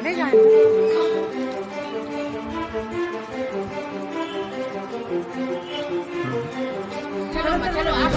ले जाएंगे। चलो चलो आप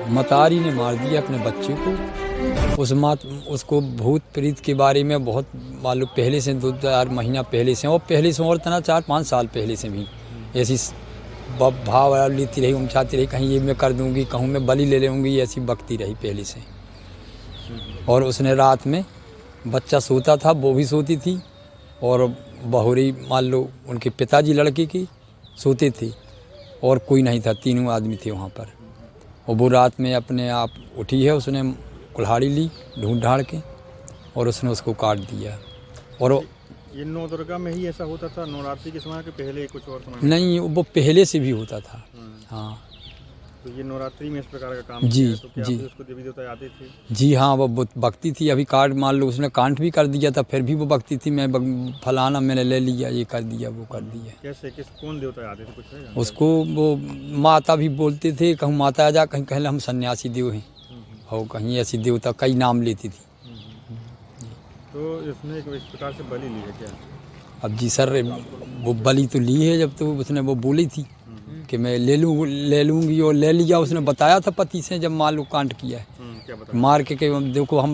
मतारी ने मार दिया अपने बच्चे को। उसको भूत प्रीत के बारे में बहुत मालूम पहले से 2-4 महीना पहले से और पहले से और तना 4-5 साल पहले से भी ऐसी भाव लेती रही, उमचाती रही, कहीं ये मैं कर दूंगी, कहूँ मैं बलि ले लूँगी, ऐसी बकती रही पहले से। और उसने रात में बच्चा सोता था, वो भी सोती थी, और बहुरी मान लो उनके पिताजी लड़के की सोते थे, और कोई नहीं था, 3 आदमी थे वहाँ पर। और वो रात में अपने आप उठी है, उसने कुल्हाड़ी ली ढूंढ ढाड़ के, और उसने उसको काट दिया। और ये नवदुर्गा में ही ऐसा होता था नवरात्रि के समय के पहले कुछ और समय? नहीं, वो पहले से भी होता था। हाँ, तो ये नवरात्रि में इस प्रकार का काम जी किया है, तो क्या जी अभी उसको देवी देवता आते थे? जी हाँ, वो बकती थी। अभी काट मान लो उसने कांट भी कर दिया था, फिर भी वो बकती थी, मैं फलाना मैंने ले लिया, ये कर दिया, वो कर दिया। कैसे कौन देवता आते थे, कुछ है? उसको वो माता भी बोलते थे, कहूँ माता आ जा, कहीं कहले हम सन्यासी देव हैं, और कहीं ऐसी देवता कई नाम लेती थी। तो इसने इस प्रकार से बलि ली है क्या? अब जी सर, वो बलि तो ली है, जब तो उसने वो बोली थी कि मैं ले लूँगी, और ले लिया। उसने बताया था पति से, जब मालूम कांट किया है, क्या बताया? मार के देखो हम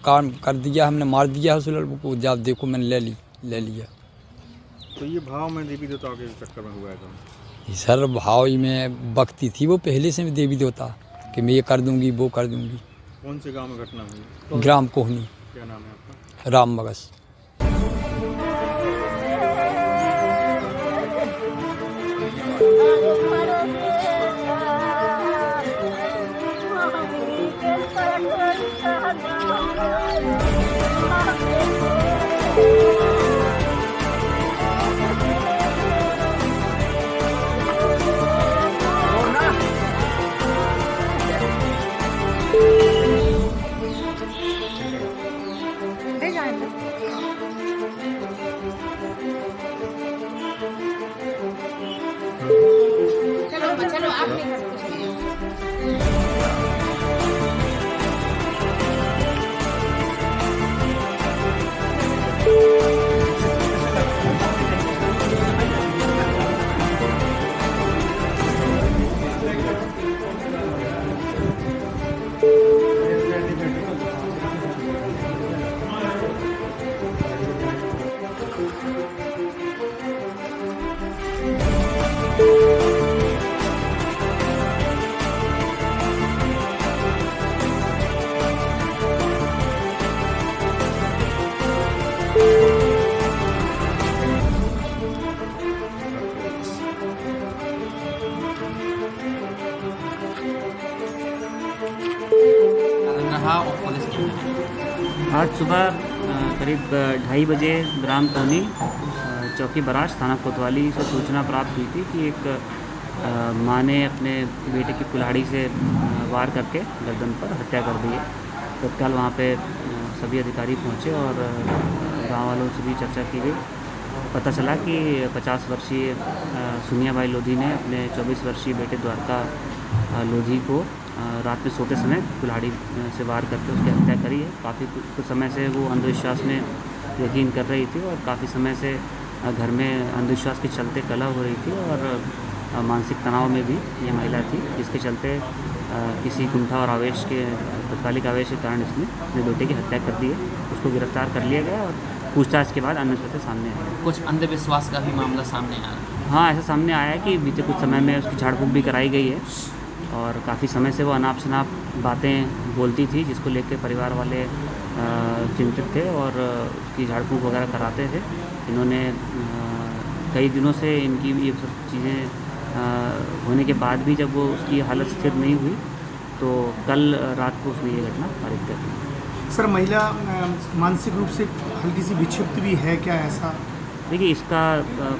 काम कर दिया, हमने मार दिया है उस लड़के को, जब देखो मैंने ले लिया। तो ये भाव में देवी देवताओं के चक्कर में हुआ है तो? सर भाव ही में बकती थी वो पहले से देवी देवता, कि मैं ये कर दूंगी, वो कर दूंगी। कौन से गांव में घटना हुई? ग्राम कोहनी, क्या नाम है आपका? राम मगस। ले जाएंगे। चलो चलो आप नहीं कर सकते। आज सुबह करीब 2:30 बजे ग्राम कोहनी चौकी बराज थाना कोतवाली से सूचना प्राप्त हुई थी कि एक माँ ने अपने बेटे की कुल्हाड़ी से वार करके गर्दन पर हत्या कर दी है। तत्काल वहाँ पे सभी अधिकारी पहुँचे और गांव वालों से भी चर्चा की गई। पता चला कि 50 वर्षीय सुनिया भाई लोधी ने अपने 24 वर्षीय बेटे द्वारका लोधी को रात में सोते समय कुल्हाड़ी से वार करके उसकी हत्या करी है। काफ़ी कुछ समय से वो अंधविश्वास में यकीन कर रही थी और काफ़ी समय से घर में अंधविश्वास के चलते कलह हो रही थी और मानसिक तनाव में भी ये महिला थी, जिसके चलते किसी कुंठा और आवेश के तत्कालिक आवेश के कारण इसने अपने बेटे की हत्या कर दी है। उसको गिरफ्तार कर लिया गया और पूछताछ के बाद अन्य तथ्य सामने आए। कुछ अंधविश्वास का भी मामला सामने आया। हाँ, ऐसा सामने आया है कि बीते कुछ समय में उसकी झाड़ फूँक भी कराई गई है और काफ़ी समय से वो अनाप शनाप बातें बोलती थी, जिसको लेकर परिवार वाले चिंतित थे और उसकी झाड़ फूँक वगैरह कराते थे। इन्होंने कई दिनों से इनकी ये सब चीज़ें होने के बाद भी जब वो उसकी हालत स्थिर नहीं हुई तो कल रात को उसने ये घटना पारित कर दी। सर महिला मानसिक रूप से हल्की सी विक्षिप्त भी है क्या, ऐसा? देखिए, इसका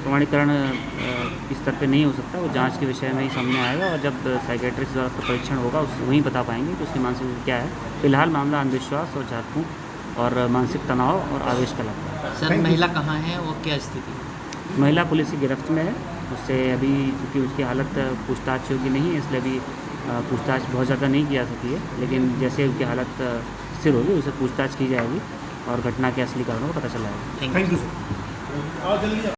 प्रमाणीकरण इस स्तर पे नहीं हो सकता, वो जांच के विषय में ही सामने आएगा और जब साइकेट्रिस्ट द्वारा उसका परीक्षण होगा उस वहीं बता पाएंगे कि उसकी मानसिक स्थिति क्या है। फिलहाल मामला अंधविश्वास और झाड़ फूँक और मानसिक तनाव और आवेश का लगता है। सर महिला कहाँ है और क्या स्थिति? महिला पुलिस की गिरफ्त में है। उससे अभी चूँकि उसकी हालत पूछताछ योग्य नहीं है, इसलिए अभी पूछताछ बहुत ज़्यादा नहीं की जा सकी है, लेकिन जैसे उसकी हालत स्थिर होगी उसे पूछताछ की जाएगी और घटना के असली कारणों का पता चलाएगा। Thank you sir.